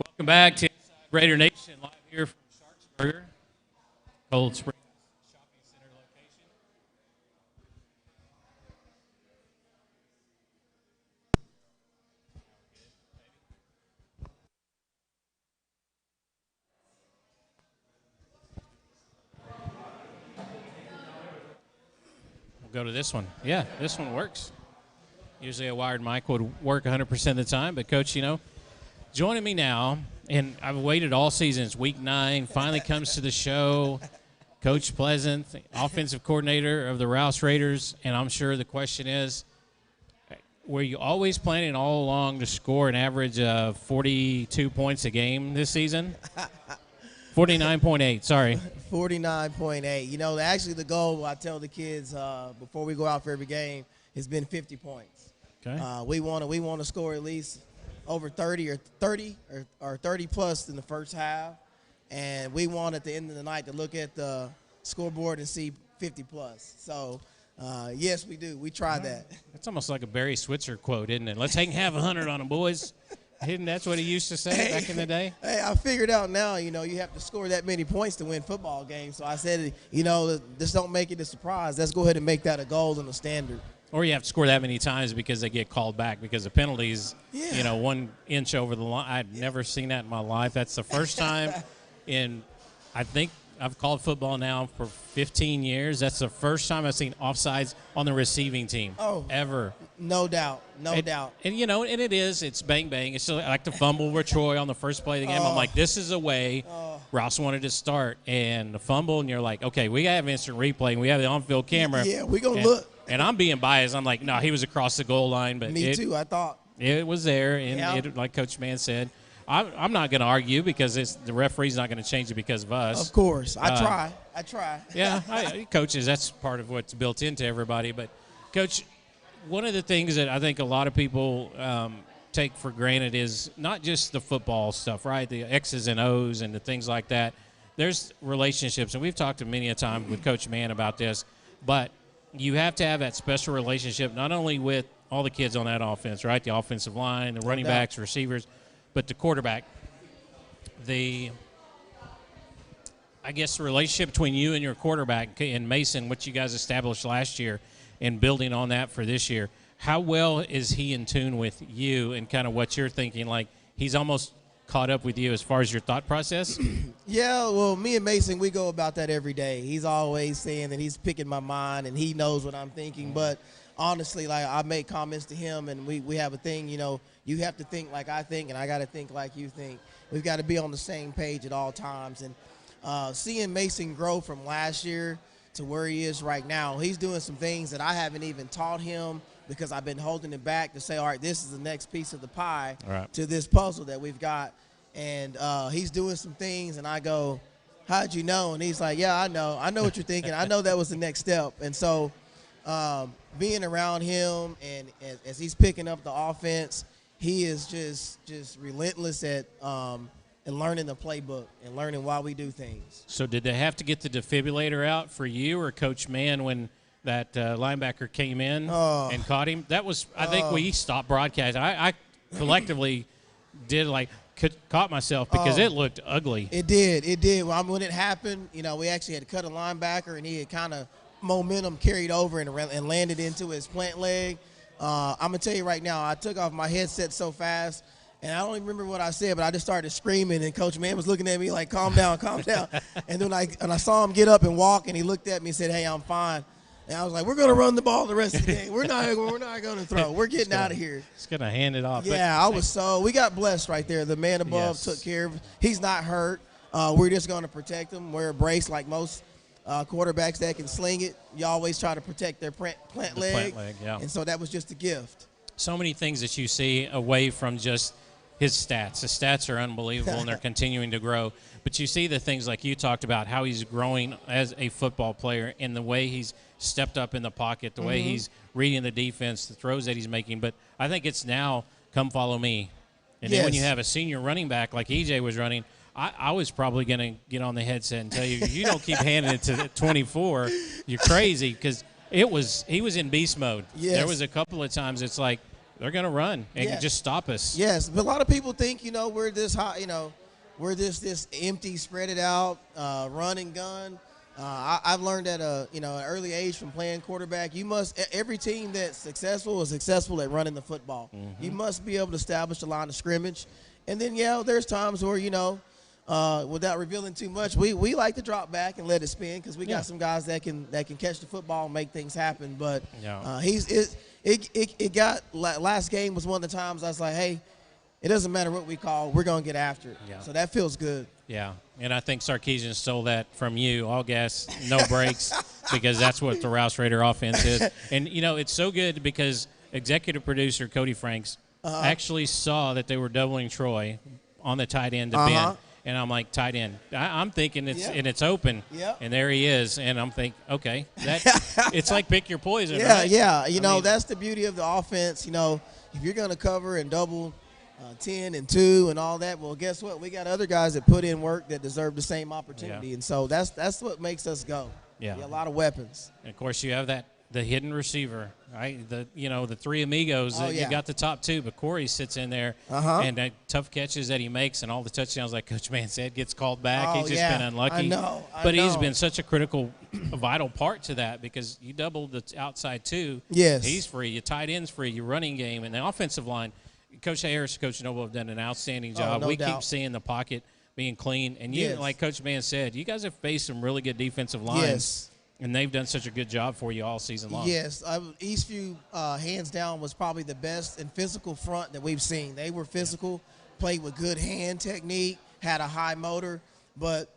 Welcome back to Raider Nation, live here from Sharksburger, Cold Springs Shopping Center location. We'll go to this one. Yeah, this one works. Usually a wired mic would work 100% of the time, but Coach, joining me now, and I've waited all season. It's week 9, finally comes to the show. Coach Pleasant, offensive coordinator of the Rouse Raiders, and I'm sure the question is, were you always planning all along to score an average of 42 points a game this season? 49.8, sorry. 49.8. Actually the goal I tell the kids before we go out for every game has been 50 points. Okay. We want to score at least over 30 or 30 plus in the first half, and we want at the end of the night to look at the scoreboard and see 50 plus. So yes, we do. We try that. It's almost like a Barry Switzer quote, isn't it? Let's have 100 on them, boys. That's what he used to say back in the day. Hey, I figured out now, you have to score that many points to win football games. So I said, just don't make it a surprise. Let's go ahead and make that a goal and a standard. Or you have to score that many times because they get called back because of penalties, Yeah. 1 inch over the line. I've never seen that in my life. That's the first time I think I've called football now for 15 years. That's the first time I've seen offsides on the receiving team ever. No doubt. No doubt. And, it's bang, bang. It's like the fumble with Troy on the first play of the game. I'm like, this is a way Rouse wanted to start. And the fumble, and you're like, okay, we have instant replay, and we have the on-field camera. Yeah, we're going to look. And I'm being biased. I'm like, no, he was across the goal line. But Me too, I thought. It was there, and like Coach Mann said, I'm not going to argue because the referee's not going to change it because of us. Of course. I try. Yeah, coaches, that's part of what's built into everybody. But, Coach, one of the things that I think a lot of people take for granted is not just the football stuff, right, the X's and O's and the things like that. There's relationships, and we've talked to many a time with Coach Mann about this, but you have to have that special relationship not only with all the kids on that offense, right, the offensive line, the running backs, receivers, but the quarterback. The relationship between you and your quarterback and Mason, what you guys established last year, and building on that for this year, how well is he in tune with you and kind of what you're thinking? Like, he's almost caught up with you as far as your thought process? Yeah, well, me and Mason, we go about that every day. He's always saying that he's picking my mind and he knows what I'm thinking. But honestly, like, I make comments to him, and we have a thing, you have to think like I think, and I got to think like you think. We've got to be on the same page at all times. And seeing Mason grow from last year to where he is right now, he's doing some things that I haven't even taught him because I've been holding it back to say, all right, this is the next piece of the pie to this puzzle that we've got. And he's doing some things, and I go, how'd you know? And he's like, yeah, I know what you're thinking. I know that was the next step. And so being around him, and as he's picking up the offense, he is just relentless at and learning the playbook and learning why we do things. So did they have to get the defibrillator out for you or Coach Mann when that linebacker came in and caught him? That was, I think we stopped broadcasting. I collectively caught myself because it looked ugly. It did. When it happened, we actually had to cut a linebacker, and he had kind of momentum carried over and landed into his plant leg. I'm going to tell you right now, I took off my headset so fast, and I don't even remember what I said, but I just started screaming, and Coach Mann was looking at me like, calm down, calm down. And then I saw him get up and walk, and he looked at me and said, hey, I'm fine. And I was like, we're going to run the ball the rest of the game. We're not going to throw. We're getting out of here. Just going to hand it off. Yeah, we got blessed right there. The man above took care of. He's not hurt. We're just going to protect him. Wear a brace like most quarterbacks that can sling it. You always try to protect their plant leg. And so that was just a gift. So many things that you see away from just his stats. The stats are unbelievable, and they're continuing to grow. But you see the things like you talked about, how he's growing as a football player and the way he's stepped up in the pocket, the way he's reading the defense, the throws that he's making. But I think it's now come follow me. And then when you have a senior running back like EJ was running, I was probably going to get on the headset and tell you, you don't keep handing it to 24. You're crazy, because he was in beast mode. Yes. There was a couple of times it's like they're going to run and Yeah. just stop us. Yes, but a lot of people think, we're this hot, we're this empty, spread it out, run and gun. I've learned at an early age from playing quarterback, every team that's successful is successful at running the football. Mm-hmm. You must be able to establish a line of scrimmage. And then, there's times where, without revealing too much, we like to drop back and let it spin because we got some guys that can catch the football and make things happen. But last game was one of the times I was like, hey, it doesn't matter what we call, we're going to get after it. Yeah. So that feels good. Yeah, and I think Sarkisian stole that from you, all gas, no brakes, because that's what the Rouse Raider offense is. And, it's so good because executive producer Cody Franks actually saw that they were doubling Troy on the tight end to Ben. And I'm like, tight end. I'm thinking it's open. Yeah. And there he is. And I'm thinking, okay, it's like pick your poison, Yeah, right? yeah. That's the beauty of the offense. If you're going to cover and double 10 and 2 and all that, well, guess what? We got other guys that put in work that deserve the same opportunity. Yeah. And so that's what makes us go. Yeah. A lot of weapons. And, of course, you have the hidden receiver, right? The three amigos. You got the top two, but Corey sits in there, and the tough catches that he makes and all the touchdowns, like Coach Mann said, gets called back. He's just been unlucky. I know. But he's been such a critical, vital part to that because you doubled the outside two. Yes. He's free. Your tight end's free. Your running game and the offensive line. Coach Harris, Coach Noble have done an outstanding job. No Keep doubt. seeing the pocket being clean. And like Coach Mann said, you guys have faced some really good defensive lines. Yes. And they've done such a good job for you all season long. Yes. Eastview, hands down, was probably the best and physical front that we've seen. They were physical, played with good hand technique, had a high motor. But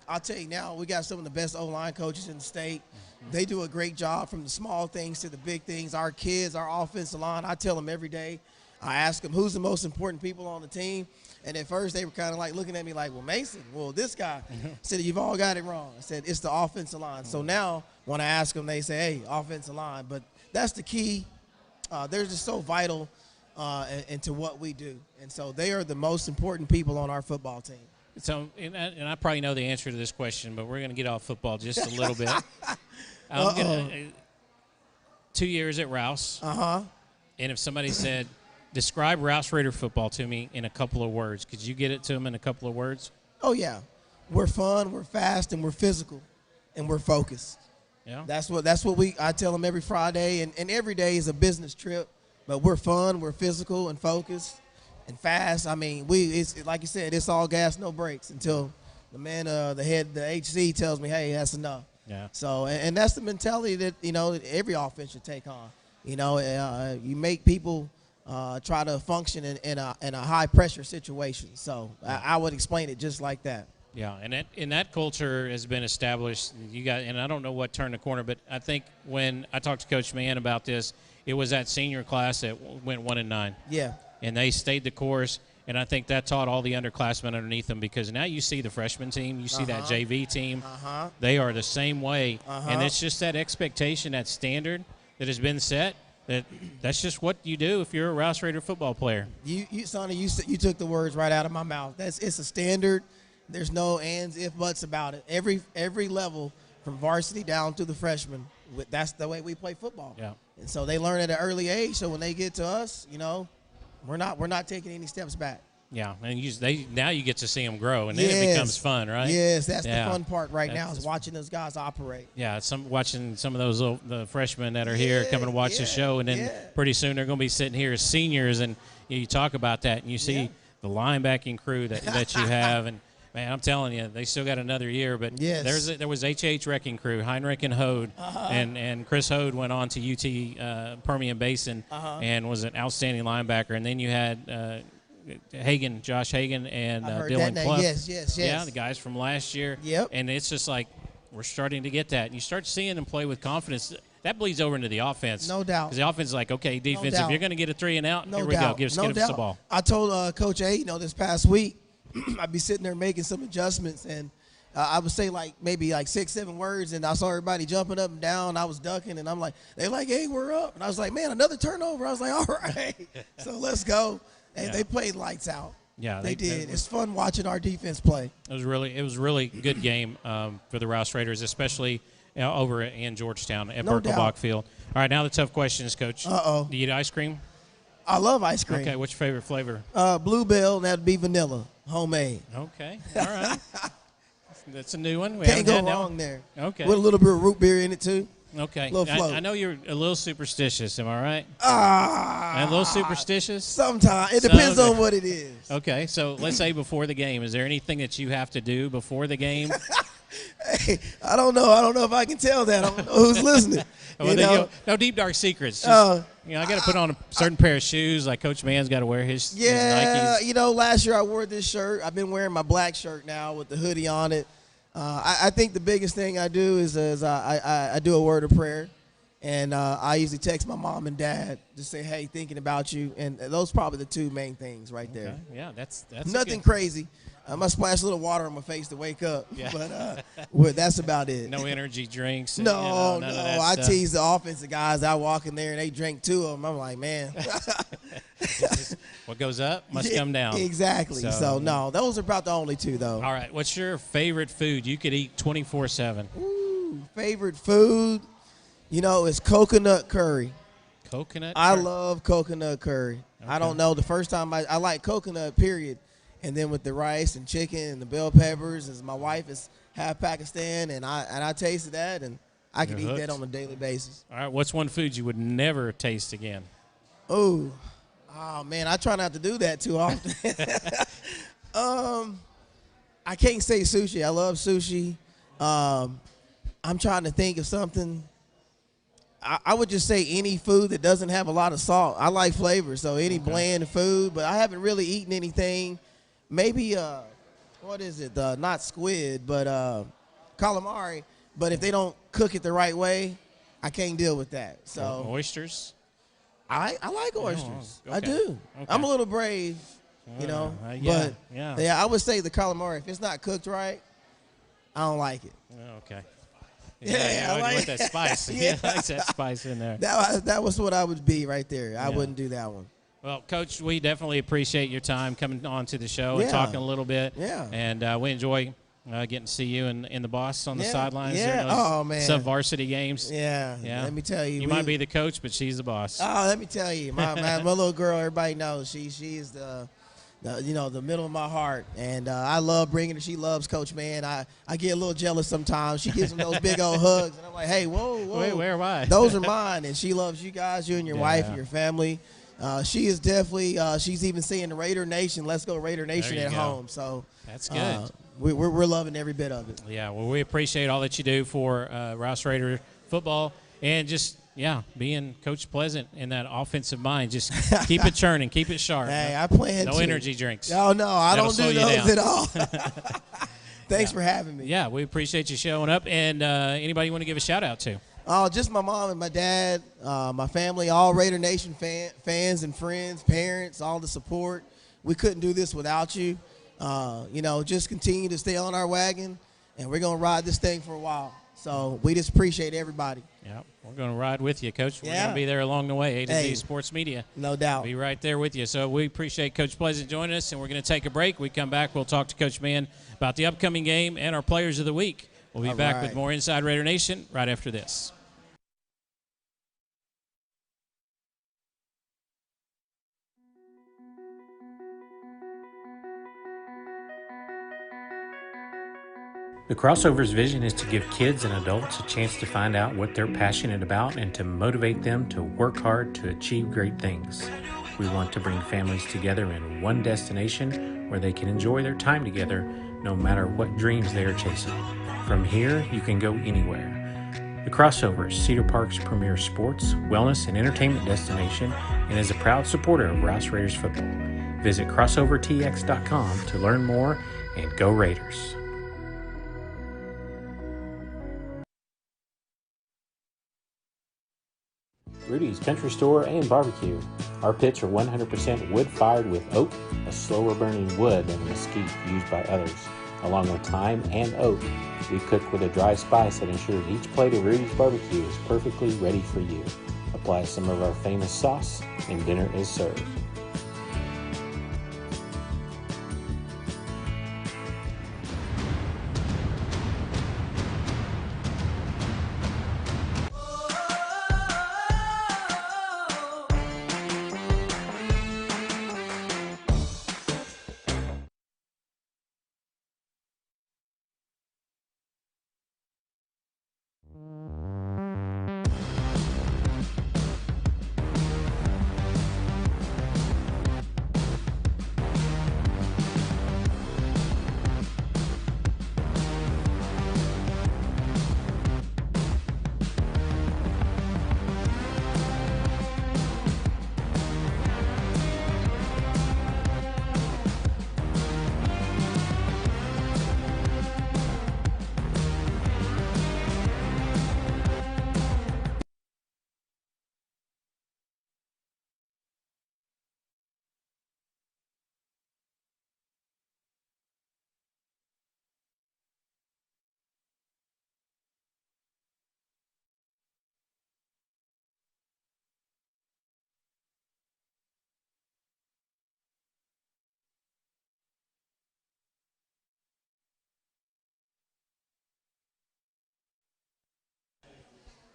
I'll tell you now, we got some of the best O-line coaches in the state. Mm-hmm. They do a great job from the small things to the big things. Our kids, our offensive line, I tell them every day, I ask them, who's the most important people on the team? And at first they were kind of like looking at me like, well, Mason, well, this guy. I said, you've all got it wrong. I said, it's the offensive line. So now when I ask them, they say, hey, offensive line. But that's the key. They're just so vital into what we do. And so they are the most important people on our football team. So, and I probably know the answer to this question, but we're going to get off football just a little bit. 2 years at Rouse. And if somebody said, describe Rouse Raider football to me in a couple of words, could you get it to them in a couple of words? Oh, yeah. We're fun, we're fast, and we're physical, and we're focused. Yeah. That's what I tell them every Friday, and every day is a business trip, but we're fun, we're physical and focused and fast. I mean, it's like you said, it's all gas, no brakes until the man, the HC tells me, hey, that's enough. Yeah. So, and that's the mentality that, every offense should take on. You make people try to function in a high pressure situation. So I would explain it just like that. Yeah, and that culture has been established. And I don't know what turned the corner, but I think when I talked to Coach Mann about this, it was that senior class that went 1-9. Yeah. And they stayed the course, and I think that taught all the underclassmen underneath them because now you see the freshman team, you see that JV team. They are the same way, and it's just that expectation, that standard that has been set. That's just what you do if you're a Rouse Raider football player. Sonny, you took the words right out of my mouth. It's a standard. There's no ands, if, buts about it. Every level from varsity down to the freshman, that's the way we play football. Yeah. And so they learn at an early age. So when they get to us, we're not taking any steps back. Yeah, and now you get to see them grow, and then it becomes fun, right? Yes, that's the fun part now is watching those guys operate. Yeah, watching some of those the freshmen that are here coming to watch the show, and then pretty soon they're going to be sitting here as seniors, and you talk about that, and you see the linebacking crew that you have, and man, I'm telling you, they still got another year. But there was HH Wrecking Crew, Heinrich and Hode, and Chris Hode went on to UT Permian Basin and was an outstanding linebacker, and then you had Josh Hagan, and Dylan Clough. Yes. Yeah, the guys from last year. Yep. And it's just like we're starting to get that. And you start seeing them play with confidence. That bleeds over into the offense. No doubt. Because the offense is like, okay, defense, if you're going to get a 3 and out, here we go. Give us the ball. I told Coach A, this past week, I'd be sitting there making some adjustments, and I would say maybe 6-7 words, and I saw everybody jumping up and down. I was ducking, and I'm like, they're like, hey, we're up. And I was like, man, another turnover. I was like, all right, so let's go. And they played lights out. Yeah, they did. It's fun watching our defense play. It was really good game for the Rouse Raiders, especially over in Georgetown at Berkel Bach Field. All right, now the tough questions, Coach. Uh-oh. Do you eat ice cream? I love ice cream. Okay, what's your favorite flavor? Bluebell, and that'd be vanilla, homemade. Okay, all right. That's a new one. We Can't haven't go had that wrong one. there. Okay. With a little bit of root beer in it too. Okay. Little float. I know you're a little superstitious. Am I right? Ah, A little superstitious. sometimes it depends okay. on what it is. Okay, so let's say before the game, is there anything that you have to do before the game? Hey, I don't know. I don't know if I can tell that. I don't know who's listening. Well, you there you know? go. No deep dark secrets. Just, I got to put on a certain pair of shoes. Like Coach Mann's got to wear his Yeah, Nikes. you know, last year I wore this shirt. I've been wearing my black shirt now with the hoodie on it. I think the biggest thing I do is I do a word of prayer, and I usually text my mom and dad to say, "Hey, thinking about you," and those are probably the two main things right there. Okay. Yeah, that's Nothing good. crazy. I might splash a little water on my face to wake up, Yeah. but well, that's about it. No energy drinks. And, No, none of no. that I stuff. tease the offensive guys. I walk in there and they drink 2 of them. I'm like, man. What goes up must come down. Exactly. So, no, those are about the only 2, though. All right. What's your favorite food you could eat 24/7? Ooh, favorite food, you know, is coconut curry. Coconut. I curry? love coconut curry. I Okay. don't know. The first time I like coconut, period. And then with the rice and chicken and the bell peppers, as my wife is half Pakistan, and I tasted that, and I could You're eat that hooked. on a daily basis. All right. What's one food you would never taste again? Oh man, I try not to do that too often. I can't say sushi. I love sushi. I'm trying to think of something. I would just say any food that doesn't have a lot of salt. I like flavor, so any bland food. But I haven't really eaten anything. Maybe what is it? Not squid, but calamari. But if they don't cook it the right way, I can't deal with that. So Oysters. I like oysters. okay. I do. Okay. I'm a little brave, you know. yeah, but yeah. I would say the calamari. If it's not cooked right, I don't like it. Oh, okay. Yeah, I you like want that spice. Yeah. Yeah, likes that spice in there. That was what I would be right there. I Yeah. wouldn't do that one. Well, Coach, we definitely appreciate your time coming on to the show and Yeah. talking a little bit. Yeah. And we enjoy getting to see you and the boss on the Yeah. sidelines. Yeah. during those Oh, man. sub-varsity games. Yeah. Yeah. Let me tell you. You might be the coach, but she's the boss. Oh, let me tell you, my little girl. Everybody knows she is the middle of my heart, and I love bringing her. She loves Coach Mann. I get a little jealous sometimes. She gives him those big old hugs, and I'm like, hey, whoa. Wait, where am I? Those are mine, and she loves you guys, you and your wife and your family. She is definitely. She's even saying the Raider Nation. Let's go Raider Nation There you at go. home. So That's good. We're loving every bit of it. Yeah, well, we appreciate all that you do for Rouse Raider football and just, being Coach Pleasant in that offensive mind. Just keep it churning, keep it sharp. Hey, I plan No to. energy drinks. Oh, no, I That'll don't slow do you those down. at all. Thanks for having me. Yeah, we appreciate you showing up. And anybody you want to give a shout-out to? Oh, just my mom and my dad, my family, all Raider Nation fans and friends, parents, all the support. We couldn't do this without you. Just continue to stay on our wagon, and we're going to ride this thing for a while. So we just appreciate everybody. Yeah, we're going to ride with you, Coach. We're Yeah. going to be there along the way. A to Z Hey. Sports Media. No doubt. Be right there with you. So we appreciate Coach Pleasant joining us, and we're going to take a break. We come back, we'll talk to Coach Mann about the upcoming game and our players of the week. We'll be All back right. with more Inside Raider Nation right after this. The Crossovers vision is to give kids and adults a chance to find out what they're passionate about and to motivate them to work hard to achieve great things. We want to bring families together in one destination where they can enjoy their time together no matter what dreams they are chasing. From here, you can go anywhere. The Crossovers, Cedar Park's premier sports, wellness, and entertainment destination, and is a proud supporter of Rouse Raiders football. Visit crossovertx.com to learn more and go Raiders. Rudy's Country Store and Barbecue. Our pits are 100% wood-fired with oak, a slower burning wood than mesquite used by others. Along with thyme and oak, we cook with a dry spice that ensures each plate of Rudy's Barbecue is perfectly ready for you. Apply some of our famous sauce, and dinner is served.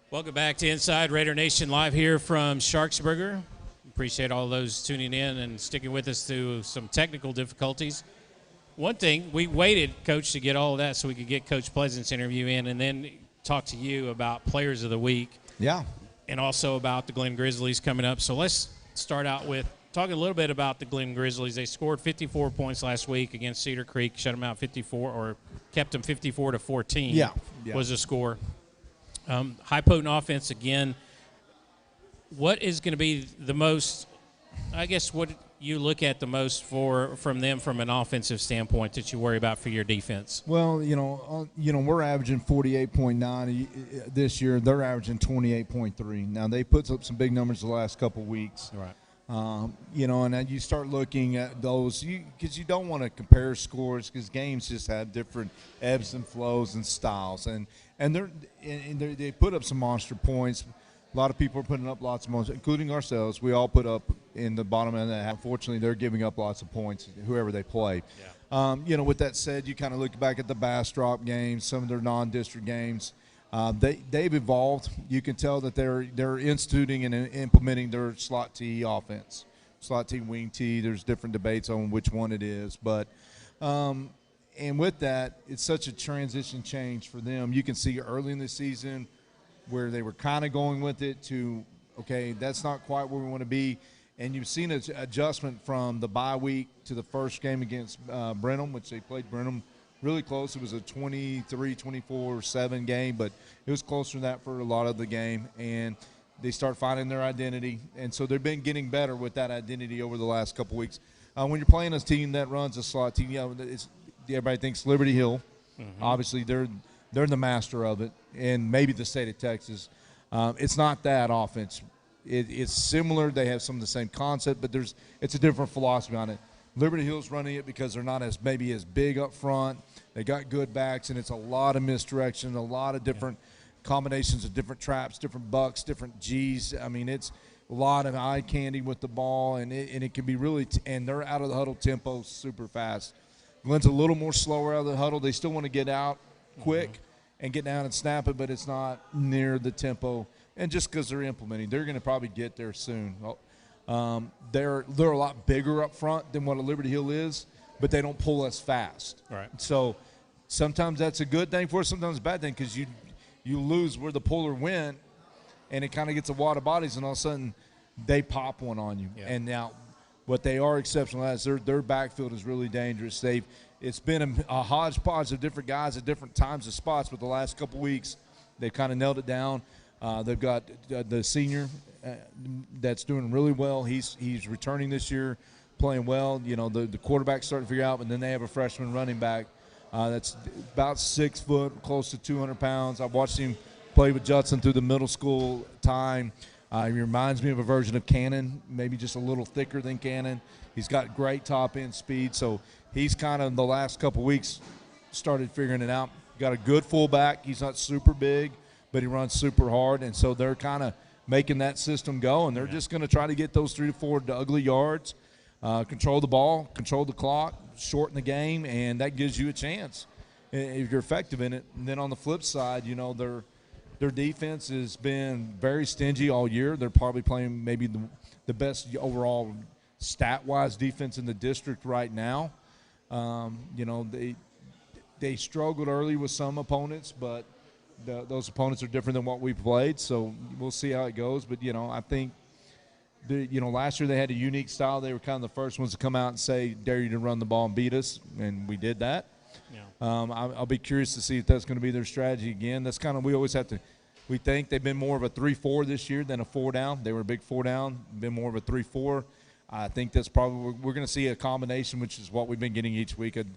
Welcome back to Inside Raider Nation Live here from Sharksburger. Appreciate all those tuning in and sticking with us through some technical difficulties. One thing, we waited, Coach, to get all of that so we could get Coach Pleasant's interview in and then talk to you about Players of the Week. Yeah. And also about the Glen Grizzlies coming up. So let's start out with talking a little bit about the Glen Grizzlies. They scored 54 points last week against Cedar Creek, shut them out 54, or kept them 54-14 Yeah. was the score. High potent offense again. What is going to be the most, I guess, what you look at the most from them from an offensive standpoint that you worry about for your defense? Well, we're averaging 48.9 this year. They're averaging 28.3. Now, they put up some big numbers the last couple of weeks. Right. And then you start looking at those because you don't want to compare scores because games just have different ebbs and flows and styles. And they put up some monster points. A lot of people are putting up lots of points, including ourselves. We all put up in the bottom end of that. Unfortunately, they're giving up lots of points, whoever they play. Yeah. With that said, you kind of look back at the Bastrop games, some of their non-district games. They've evolved. You can tell that they're instituting and implementing their slot T offense, slot T, wing T. There's different debates on which one it is, but and with that, it's such a transition change for them. You can see early in the season where they were kind of going with it to, okay, that's not quite where we want to be. And you've seen an adjustment from the bye week to the first game against Brenham, which they played Brenham really close. It was a 23-24-7 game, but it was closer than that for a lot of the game. And they start finding their identity. And so they've been getting better with that identity over the last couple weeks. When you're playing a team that runs a slot team, everybody thinks Liberty Hill. Mm-hmm. Obviously, they're the master of it, and maybe the state of Texas. It's not that offense. It's similar. They have some of the same concept, but it's a different philosophy on it. Liberty Hill's running it because they're not as big up front. They got good backs, and it's a lot of misdirection, a lot of different combinations of different traps, different bucks, different G's. I mean, it's a lot of eye candy with the ball, and it can be really and they're out of the huddle tempo super fast. Glen's a little more slower out of the huddle. They still want to get out quick and get down and snap it, but it's not near the tempo. And just because they're implementing, they're going to probably get there soon. They're a lot bigger up front than what a Liberty Hill is, but they don't pull us fast. Right. So sometimes that's a good thing for us, sometimes a bad thing because you lose where the puller went, and it kind of gets a wad of bodies, and all of a sudden they pop one on you. Yeah. And now what they are exceptional at is their backfield is really dangerous. It's been a hodgepodge of different guys at different times and spots, but the last couple weeks they've kind of nailed it down. They've got the senior that's doing really well. He's returning this year, playing well. The quarterback's starting to figure out, and then they have a freshman running back that's about 6 foot, close to 200 pounds. I've watched him play with Judson through the middle school time. He reminds me of a version of Cannon, maybe just a little thicker than Cannon. He's got great top-end speed, so he's kind of the last couple weeks started figuring it out. Got a good fullback. He's not super big, but he runs super hard, and so they're kind of making that system go, and they're just going to try to get those 3 to 4 ugly yards, control the ball, control the clock, shorten the game, and that gives you a chance if you're effective in it. And then on the flip side, their defense has been very stingy all year. They're probably playing maybe the best overall stat-wise defense in the district right now. They struggled early with some opponents, but those opponents are different than what we played, so we'll see how it goes. But, I think, last year they had a unique style. They were kind of the first ones to come out and say, dare you to run the ball and beat us, and we did that. Yeah. I'll be curious to see if that's going to be their strategy again. That's kind of we always have to – we think they've been more of a 3-4 this year than a 4-down. They were a big 4-down, been more of a 3-4. I think that's probably – we're going to see a combination, which is what we've been getting each week, at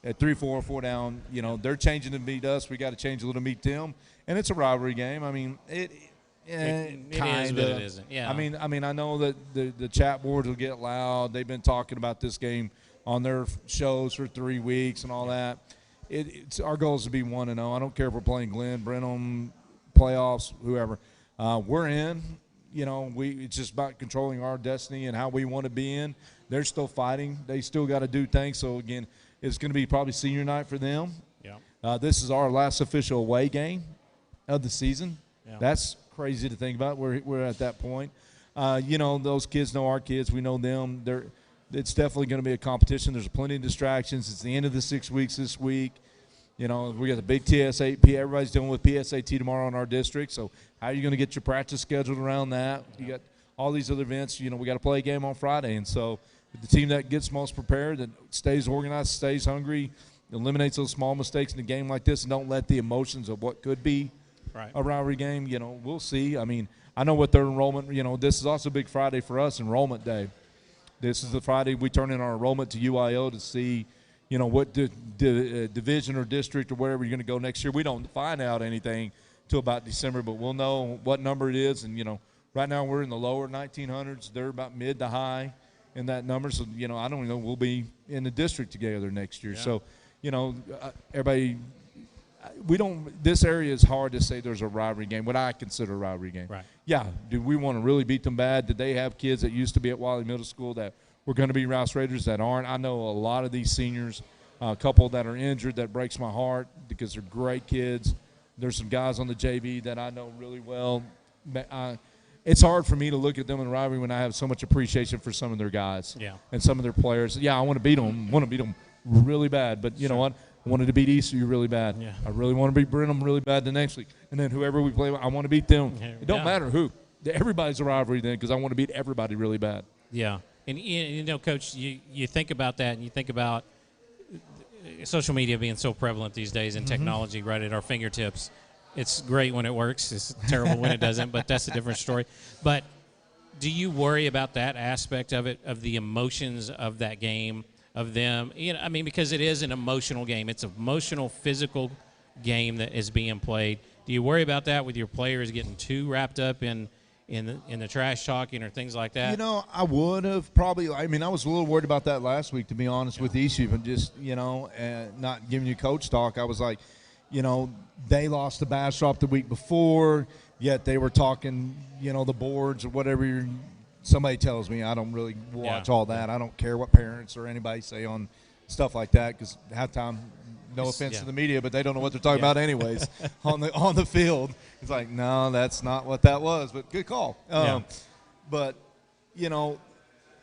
3-4, 4-down. They're changing to beat us. We got to change a little to meet them. And it's a rivalry game. I mean, it is, but it isn't. Yeah. I mean, I know that the chat boards will get loud. They've been talking about this game on their shows for 3 weeks and all that. It's our goal is to be 1-0. I don't care if we're playing Glen, Brenham, playoffs, whoever. We're in. It's just about controlling our destiny and how we want to be in. They're still fighting. They still got to do things. So again, it's going to be probably senior night for them. Yeah. This is our last official away game of the season. Yeah. That's crazy to think about. We're at that point. You know, those kids know our kids. We know them. It's definitely going to be a competition. There's plenty of distractions. It's the end of the 6 weeks this week. You know, we got the big TSAT. Everybody's dealing with PSAT tomorrow in our district. So how are you going to get your practice scheduled around that? You got all these other events. You know, we got to play a game on Friday. And so the team that gets most prepared, that stays organized, stays hungry, eliminates those small mistakes in a game like this, and don't let the emotions of what could be a rivalry game, you know, we'll see. I mean, I know what their enrollment, you know, this is also a big Friday for us, enrollment day. This is the Friday we turn in our enrollment to UIO to see, you know, what division or district or wherever you're going to go next year. We don't find out anything till about December, but we'll know what number it is. And, you know, right now we're in the lower 1900s. They're about mid to high in that number. So, you know, I don't know, we'll be in the district together next year. Yeah. So, you know, everybody – this area is hard to say there's a rivalry game, what I consider a rivalry game. Right. Yeah, do we want to really beat them bad? Did they have kids that used to be at Wiley Middle School that were going to be Rouse Raiders that aren't? I know a lot of these seniors, a couple that are injured, that breaks my heart because they're great kids. There's some guys on the JV that I know really well. It's hard for me to look at them in a rivalry when I have so much appreciation for some of their guys and some of their players. Yeah, I want to beat them really bad, but you know what? I wanted to beat ECU really bad. Yeah. I really want to beat Brenham really bad the next week. And then whoever we play with, I want to beat them. It don't matter who. Everybody's a rivalry then because I want to beat everybody really bad. Yeah. And, you know, Coach, you think about that and you think about social media being so prevalent these days and technology right at our fingertips. It's great when it works. It's terrible when it doesn't, but that's a different story. But do you worry about that aspect of it, of the emotions of that game? Of them, you know, I mean, because it is an emotional game. It's an emotional, physical game that is being played. Do you worry about that with your players getting too wrapped up in the trash talking or things like that? You know, I would have probably. I mean, I was a little worried about that last week, to be honest, with ECU, and just, you know, not giving you coach talk. I was like, you know, they lost to Bastrop the week before, yet they were talking, you know, the boards or whatever. Somebody tells me, I don't really watch all that. I don't care what parents or anybody say on stuff like that because half time, no offense to the media, but they don't know what they're talking about anyways on the field. It's like, no, that's not what that was, but good call. But, you know,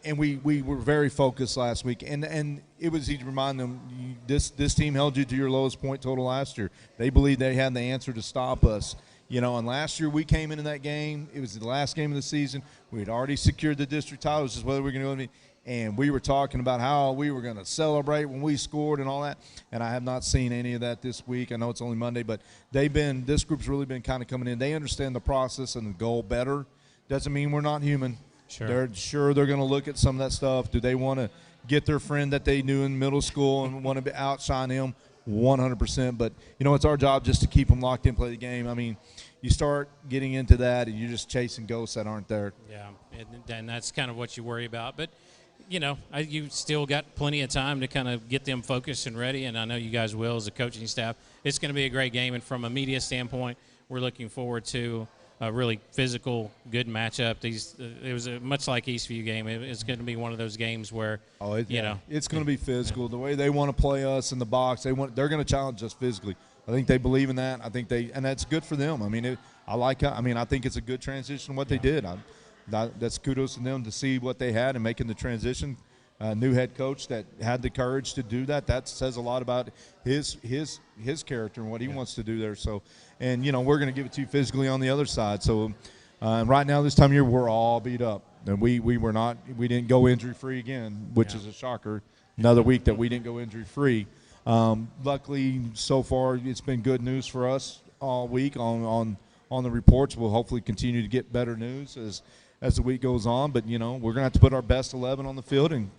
and we were very focused last week, and it was easy to remind them, this team held you to your lowest point total last year. They believed they had the answer to stop us. You know, and last year we came into that game. It was the last game of the season. We had already secured the district title. It was just whether we were going to go. And we were talking about how we were going to celebrate when we scored and all that. And I have not seen any of that this week. I know it's only Monday, but this group's really been kind of coming in. They understand the process and the goal better. Doesn't mean we're not human. Sure. They're going to look at some of that stuff. Do they want to get their friend that they knew in middle school and want to outshine him? 100%. But, you know, it's our job just to keep them locked in, play the game. I mean, you start getting into that and you're just chasing ghosts that aren't there. Yeah, and that's kind of what you worry about. But, you know, you still got plenty of time to kind of get them focused and ready, and I know you guys will as a coaching staff. It's going to be a great game, and from a media standpoint, we're looking forward to a really physical, good matchup. It was much like Eastview game. It's going to be one of those games where, it's going to be physical. The way they want to play us in the box, they're going to challenge us physically. I think they believe in that. I think and that's good for them. I mean, I think it's a good transition what they did. That's kudos to them to see what they had and making the transition. New head coach that had the courage to do that. That says a lot about his character and what he wants to do there. So, and you know, we're going to give it to you physically on the other side. So, right now this time of year we're all beat up, and we didn't go injury free again, which is a shocker. Another week that we didn't go injury free. Luckily, so far it's been good news for us all week on the reports. We'll hopefully continue to get better news as the week goes on. But you know, we're going to have to put our best 11 on the field, and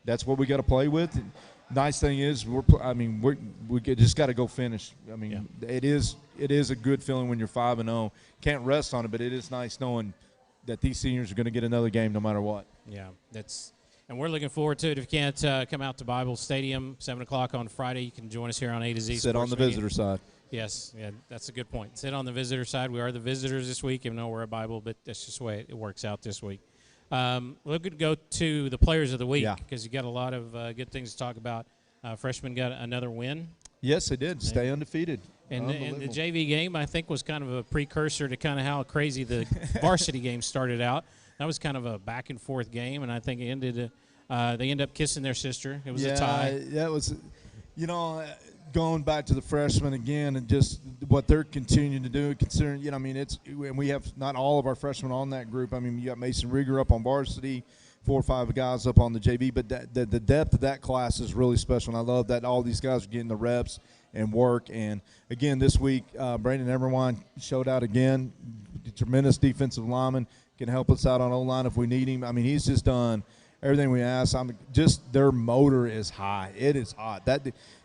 that's what we got to play with. And nice thing is, we just got to go finish. I mean, it is a good feeling when you're 5-0. Can't rest on it, but it is nice knowing that these seniors are going to get another game no matter what. Yeah, and we're looking forward to it. If you can't come out to Bible Stadium 7 o'clock on Friday, you can join us here on A to Z. Sit on the visitor side. Yes, that's a good point. Sit on the visitor side. We are the visitors this week, even though we're at Bible, but that's just the way it works out this week. We're going to go to the players of the week because you got a lot of good things to talk about. Freshman got another win Yes, they did. Stay undefeated. And the JV game, I think, was kind of a precursor to kind of how crazy the varsity game started out. That was kind of a back-and-forth game, and I think it ended they ended up kissing their sister. It was a tie. That was, going back to the freshmen again and just what they're continuing to do, considering, and we have not all of our freshmen on that group. I mean, you got Mason Rieger up on varsity, 4 or 5 guys up on the JV, but the depth of that class is really special, and I love that all these guys are getting the reps and work. And, again, this week, Brandon Everwine showed out again. Tremendous defensive lineman, can help us out on O-line if we need him. I mean, he's just done everything we asked. Just their motor is high. It is hot.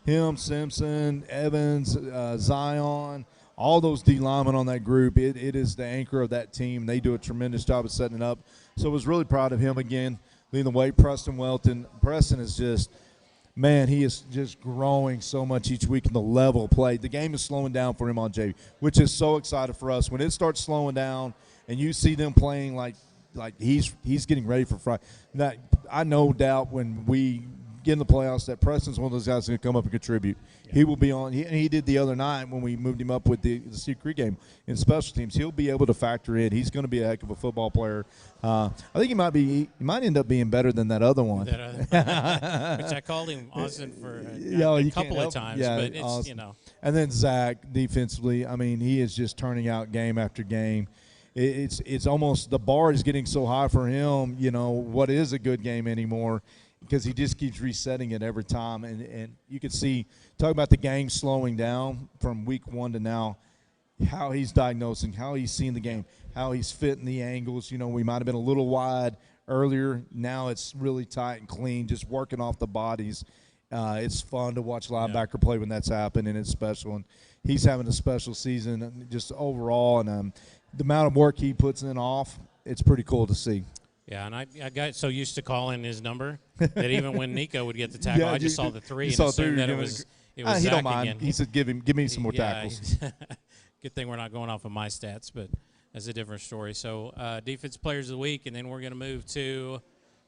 Him, Simpson, Evans, Zion, all those D linemen on that group, it is the anchor of that team. They do a tremendous job of setting it up. So I was really proud of him again, leading the way. Preston Welton. Preston is just – man, he is just growing so much each week in the level of play. The game is slowing down for him on JV, which is so exciting for us. When it starts slowing down and you see them playing like he's getting ready for Friday, I no doubt when we get in the playoffs that Preston's one of those guys that's going to come up and contribute. Yeah. He will be on. He did the other night when we moved him up with the Cedar Creek game in special teams. He'll be able to factor in. He's going to be a heck of a football player. I think he might end up being better than that other one. Which I called him Austin for a couple of times, but it's Austin. And then Zach defensively, I mean, he is just turning out game after game. It's almost the bar is getting so high for him. What is a good game anymore? Because he just keeps resetting it every time. And you can see, talk about the game slowing down from week 1 to now, how he's diagnosing, how he's seeing the game, how he's fitting the angles. We might have been a little wide earlier. Now it's really tight and clean, just working off the bodies. It's fun to watch linebacker play when that's happening, and it's special. And he's having a special season just overall. And the amount of work he puts in off, it's pretty cool to see. Yeah, and I got so used to calling his number that even when Nico would get the tackle, I just saw the 3 and assumed that it was he Zach don't mind. again. He said, "Give me some more tackles." Good thing we're not going off of my stats, but that's a different story. So defense players of the week, and then we're going to move to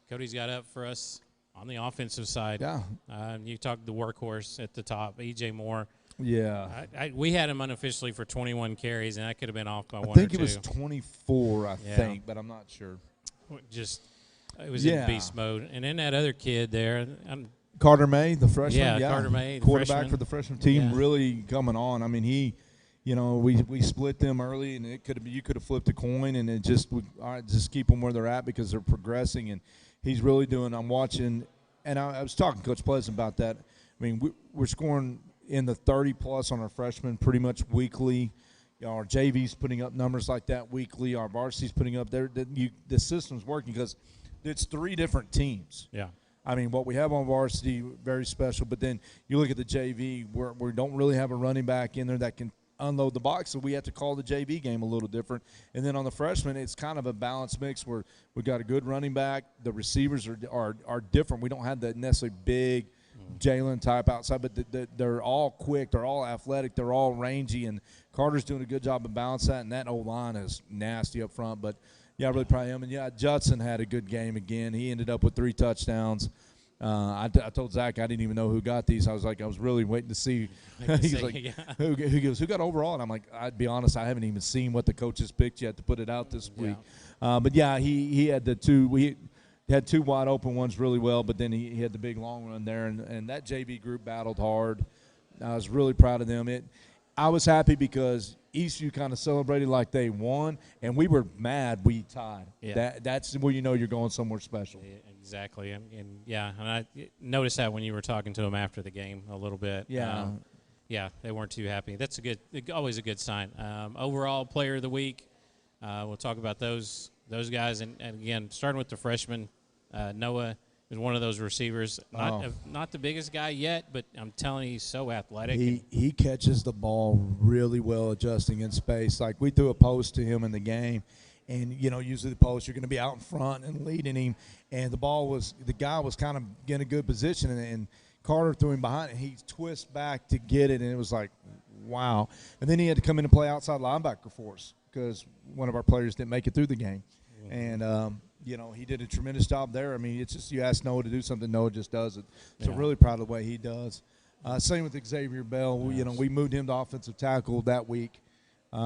Cody's got up for us on the offensive side. Yeah, you talked the workhorse at the top, EJ Moore. Yeah, we had him unofficially for 21 carries, and I could have been off by 1 or 2. I think it was 24. I think, but I'm not sure. It was in beast mode. And then that other kid there. Carter May, the freshman. Yeah, Carter May. Quarterback for the freshman team, really coming on. I mean, we split them early, and you could have flipped a coin, and it just would just keep them where they're at because they're progressing. And he's really doing – I'm watching – and I was talking to Coach Pleasant about that. I mean, we're scoring in the 30-plus on our freshmen pretty much weekly. Our JV's putting up numbers like that weekly. Our varsity's putting up there. The system's working because it's 3 different teams. Yeah. I mean, what we have on varsity, very special. But then you look at the JV, where we don't really have a running back in there that can unload the box, so we have to call the JV game a little different. And then on the freshmen, it's kind of a balanced mix where we've got a good running back. The receivers are different. We don't have that necessarily big Jalen type outside, but they're all quick, they're all athletic, they're all rangy, and Carter's doing a good job of balancing that, and that O-line is nasty up front. But, yeah, I really proud of him. And, Judson had a good game again. He ended up with 3 touchdowns. I told Zach I didn't even know who got these. I was really waiting to see. He's like, who got overall? And I'm like, I'd be honest, I haven't even seen what the coaches picked yet to put it out this week. But, yeah, he had the 2 – we had 2 wide open ones really well, but then he had the big long run there, and that JV group battled hard. I was really proud of them. I was happy because Eastview kind of celebrated like they won, and we were mad we tied. Yeah. That's where you know you're going somewhere special. Yeah, exactly. And I noticed that when you were talking to them after the game a little bit. Yeah. They weren't too happy. That's always a good sign. Overall player of the week, we'll talk about those guys, and again, starting with the freshmen, Noah is one of those receivers. Not the biggest guy yet, but I'm telling you, he's so athletic. He catches the ball really well, adjusting in space. Like, we threw a post to him in the game, and, usually the post, you're going to be out in front and leading him. And the guy was kind of in a good position, and Carter threw him behind, and he twists back to get it, and it was like, wow. And then he had to come in and play outside linebacker for us because one of our players didn't make it through the game. And, he did a tremendous job there. I mean, it's just you ask Noah to do something, Noah just does it. So really proud of the way he does. Same with Xavier Bell. Yes. We moved him to offensive tackle that week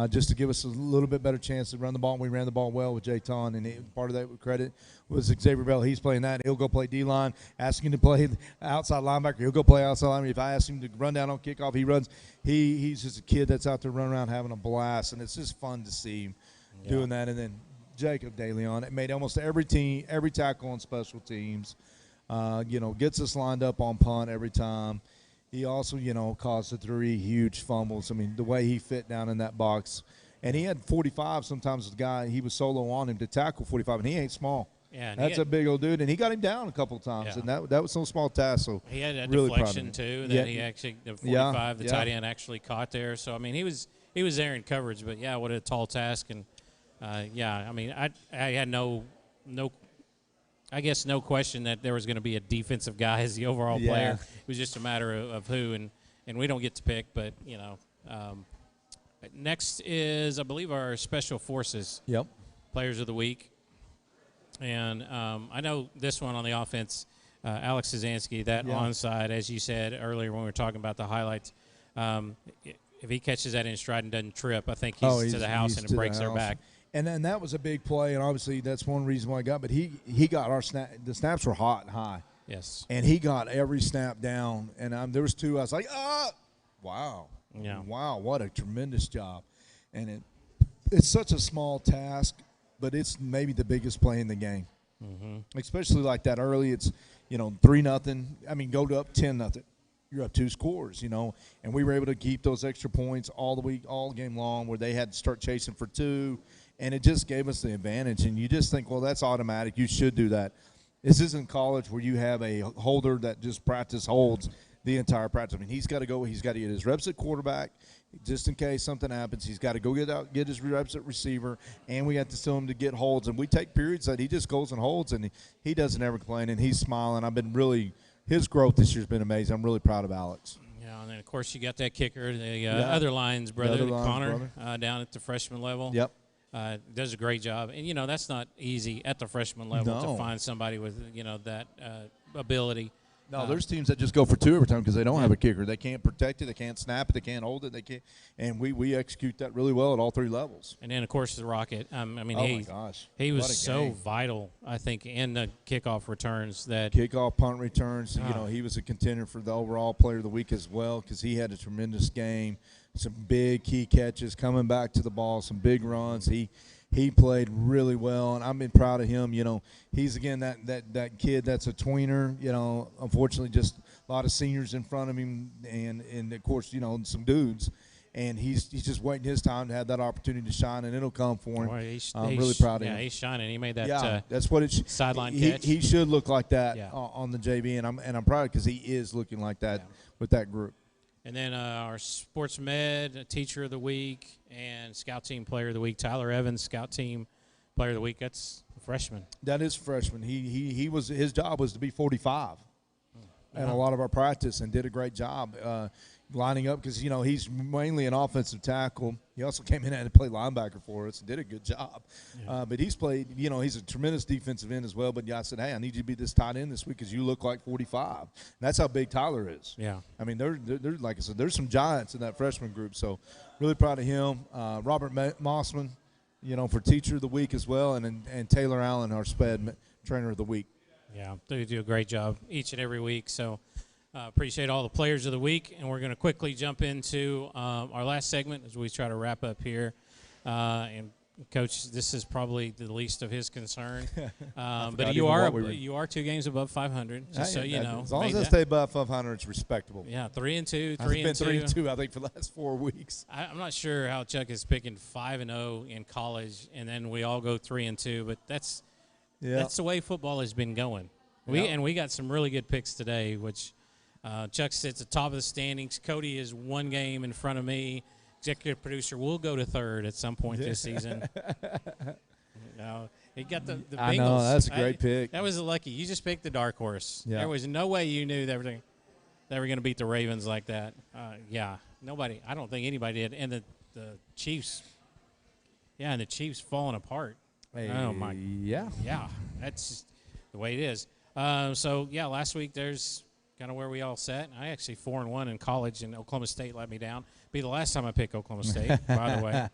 just to give us a little bit better chance to run the ball. We ran the ball well with Jay Ton, and part of that credit was Xavier Bell. He's playing that. He'll go play D-line. Ask him to play outside linebacker. He'll go play outside linebacker. If I ask him to run down on kickoff, he runs. He's just a kid that's out there running around having a blast, and it's just fun to see him doing that. And then Jacob DeLeon, it made almost every tackle on special teams. Gets us lined up on punt every time. He also, caused the 3 huge fumbles. I mean, the way he fit down in that box. And he had 45 sometimes. The guy, he was solo on him to tackle 45, and he ain't small. Yeah, that's a big old dude. And he got him down a couple of times, and that was no small task. So he had a really deflection, too, that he actually, the 45, the tight end actually caught there. So, I mean, he was there in coverage. But, yeah, what a tall task. And, I mean, I had no I guess no question that there was going to be a defensive guy as the overall player. It was just a matter of who, and we don't get to pick, but, next is, I believe, our Special Forces Players of the Week. And I know this one on the offense, Alex Zazansky, that onside, as you said earlier when we were talking about the highlights, if he catches that in stride and doesn't trip, I think he's to the house and it breaks their back. And then that was a big play, and obviously that's one reason why I got. But he got our snap. The snaps were hot and high. Yes. And he got every snap down. And there was 2. I was like, wow. Yeah. Wow, what a tremendous job. And it's such a small task, but it's maybe the biggest play in the game. Mm-hmm. Especially like that early. It's 3-0. I mean, go to up 10-0. You're up 2 scores, and we were able to keep those extra points all game long, where they had to start chasing for 2. And it just gave us the advantage. And you just think, well, that's automatic. You should do that. This isn't college where you have a holder that just holds the entire practice. I mean, he's got to go. He's got to get his reps at quarterback just in case something happens. He's got to go get his reps at receiver. And we got to tell him to get holds. And we take periods that he just goes and holds, and he doesn't ever complain. And he's smiling. His growth this year has been amazing. I'm really proud of Alex. Yeah, and then, of course, you got that kicker, the other line's brother, Connor, down at the freshman level. Yep. Does a great job. And, that's not easy at the freshman level to find somebody with, that ability. No, there's teams that just go for 2 every time because they don't have a kicker. They can't protect it. They can't snap it. They can't hold it. They can't. And we execute that really well at all 3 levels. And then, of course, the Rocket. My gosh. He was so vital, I think, in the kickoff returns. Kickoff, punt returns. He was a contender for the overall player of the week as well because he had a tremendous game. Some big key catches, coming back to the ball, some big runs. He played really well, and I've been proud of him. He's, again, that kid that's a tweener. Unfortunately, just a lot of seniors in front of him and of course, some dudes. And he's just waiting his time to have that opportunity to shine, and it'll come for him. Well, I'm really proud of him. Yeah, he's shining. He made that that's what sideline catch. He should look like that on the JV, and I'm proud because he is looking like that with that group. And then our Sports Med Teacher of the Week and Scout Team Player of the Week, Tyler Evans, Scout Team Player of the Week. That's a freshman. That is freshman. His job was to be 45 in a lot of our practice, and did a great job lining up because, he's mainly an offensive tackle. He also came in and played linebacker for us and did a good job. Yeah. But he's played, he's a tremendous defensive end as well. But I said, hey, I need you to be this tight end this week because you look like 45. And that's how big Tyler is. Yeah. I mean, they're like I said, there's some giants in that freshman group. So really proud of him. Robert Mossman, for Teacher of the Week as well. And Taylor Allen, our SPED Trainer of the Week. Yeah, they do a great job each and every week. So appreciate all the Players of the Week. And we're going to quickly jump into our last segment as we try to wrap up here. And, Coach, this is probably the least of his concern. But you are 2 games above 500, just so you know. As long as I stay above 500, it's respectable. Yeah, 3-2, 3-2. I've been 3-2, I think, for the last 4 weeks. I'm not sure how Chuck is picking 5-0 in college, and then we all go 3-2. But that's the way football has been going. We got some really good picks today, which Chuck sits at top of the standings. Cody is 1 game in front of me. Executive producer will go to 3rd at some point this season. He got the Bengals. I know, that's a great pick. That was a lucky. You just picked the dark horse. Yeah. There was no way you knew they were going to beat the Ravens like that. Nobody. I don't think anybody did. And the Chiefs. Yeah, and the Chiefs falling apart. Oh my. Yeah. Yeah, that's just the way it is. Last week there's kind of where we all sat. I actually 4-1 in college, and Oklahoma State let me down. Be the last time I pick Oklahoma State, by the way.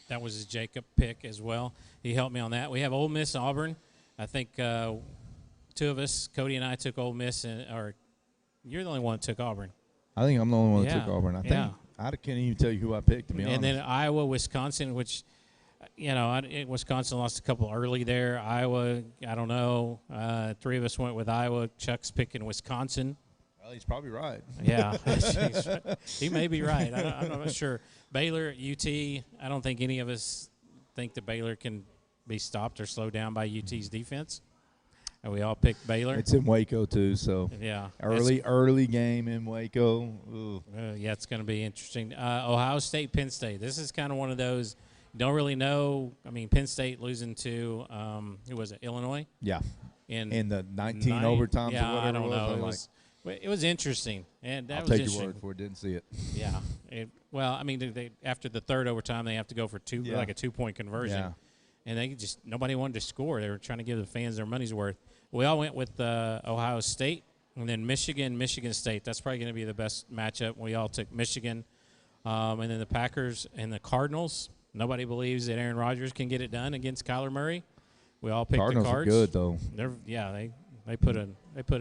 That was his Jacob pick as well. He helped me on that. We have Ole Miss, Auburn. I think two of us, Cody and I, took Ole Miss, or you're the only one that took Auburn. I think I'm the only one that took Auburn. I can't even tell you who I picked, to be honest. And then Iowa, Wisconsin, which, Wisconsin lost a couple early there. Iowa, I don't know. Three of us went with Iowa. Chuck's picking Wisconsin. Well, he's probably right. Yeah, he may be right. I'm not sure. Baylor, UT, I don't think any of us think that Baylor can be stopped or slowed down by UT's defense. And we all picked Baylor. It's in Waco, too, so yeah, early game in Waco. Yeah, it's going to be interesting. Ohio State, Penn State. This is kind of one of those, don't really know. I mean, Penn State losing to, who was it, Illinois? Yeah. In the 19 overtimes or whatever I don't know. It was interesting. And that I'll was take interesting. your word for it. Didn't see it. Yeah. I mean, they after the third overtime, they have to go for like a 2-point conversion. Yeah. And nobody wanted to score. They were trying to give the fans their money's worth. We all went with Ohio State, and then Michigan State. That's probably going to be the best matchup. We all took Michigan. And then the Packers and the Cardinals. Nobody believes that Aaron Rodgers can get it done against Kyler Murray. We all picked Cardinals the Cards. Are good, though. They put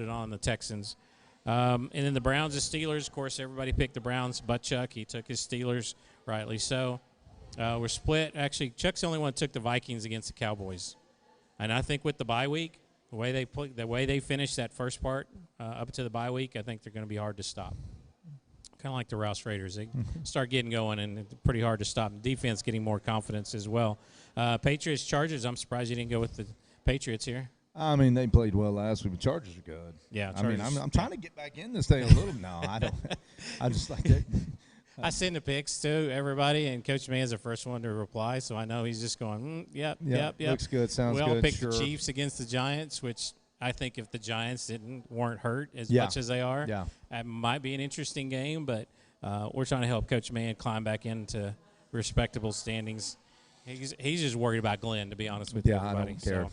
it on the Texans. And then the Browns and Steelers. Of course, everybody picked the Browns, but Chuck, he took his Steelers, rightly so. We're split. Actually, Chuck's the only one who took the Vikings against the Cowboys. And I think with the bye week, the way they finished that first part up to the bye week, I think they're going to be hard to stop. Kind of like the Rouse Raiders. They start getting going, and it's pretty hard to stop. Defense getting more confidence as well. Patriots, Chargers. I'm surprised you didn't go with the Patriots here. I mean, they played well last week, but Chargers are good. Yeah, Chargers. I mean, I'm trying to get back in this thing a little. No, I don't. I just like that. I send the picks to everybody, and Coach Mann's the first one to reply, so I know he's just going, yep. Looks good, sounds good. We all picked sure. the Chiefs against the Giants, which I think if the Giants weren't hurt as much as they are, that might be an interesting game, but we're trying to help Coach Mann climb back into respectable standings. He's just worried about Glenn, to be honest with everybody. I don't care.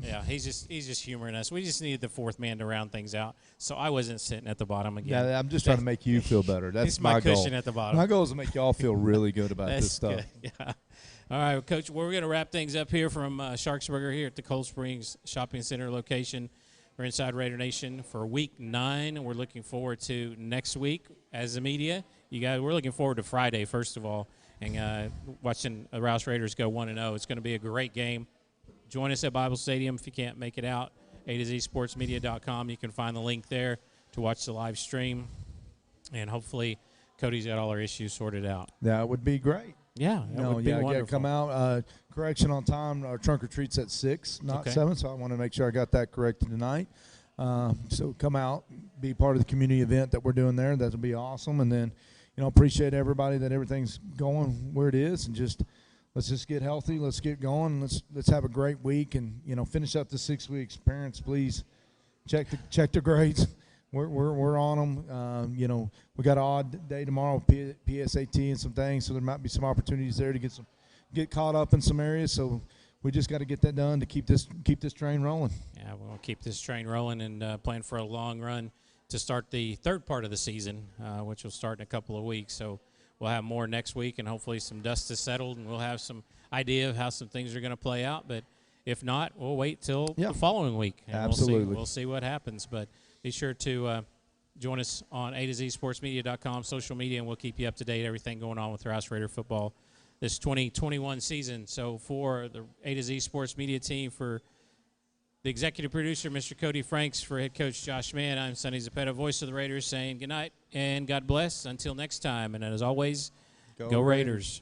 So, he's just humoring us. We just needed the fourth man to round things out, so I wasn't sitting at the bottom again. Yeah, I'm just trying to make you feel better. That's my goal. cushion at the bottom. My goal is to make y'all feel really good about this stuff. Good. Yeah. All right, Coach, we're going to wrap things up here from Sharksburger here at the Cold Springs Shopping Center location. We're inside Raider Nation for Week 9. We're looking forward to next week as the media. We're looking forward to Friday, first of all, and watching the Rouse Raiders go 1-0. It's going to be a great game. Join us at Bible Stadium if you can't make it out. A2ZSportsmedia.com. You can find the link there to watch the live stream. And hopefully Cody's got all our issues sorted out. That would be great. Yeah, that would be wonderful. Come out. Correction on time. Our trunk or treat's at 6, not 7, so I want to make sure I got that corrected tonight. So come out, be part of the community event that we're doing there. That would be awesome. And then, appreciate everybody that everything's going where it is, and let's just get healthy. Let's get going. Let's have a great week, and finish up the 6 weeks. Parents, please check the grades. We're on them. We got an odd day tomorrow, PSAT and some things, so there might be some opportunities there to get caught up in some areas. So we just got to get that done to keep this train rolling. Yeah, we'll keep this train rolling and plan for a long run to start the third part of the season, which will start in a couple of weeks. So we'll have more next week, and hopefully some dust has settled, and we'll have some idea of how some things are going to play out. But if not, we'll wait till the following week, and absolutely. we'll see what happens. But be sure to join us on A2ZSportsmedia.com, social media, and we'll keep you up to date, everything going on with Rouse Raider football this 2021 season. So for the A2Z Sports Media team, for the executive producer, Mr. Cody Franks, for head coach Josh Mann, I'm Sonny Zepeda, voice of the Raiders, saying good night and God bless. Until next time, and as always, go Raiders.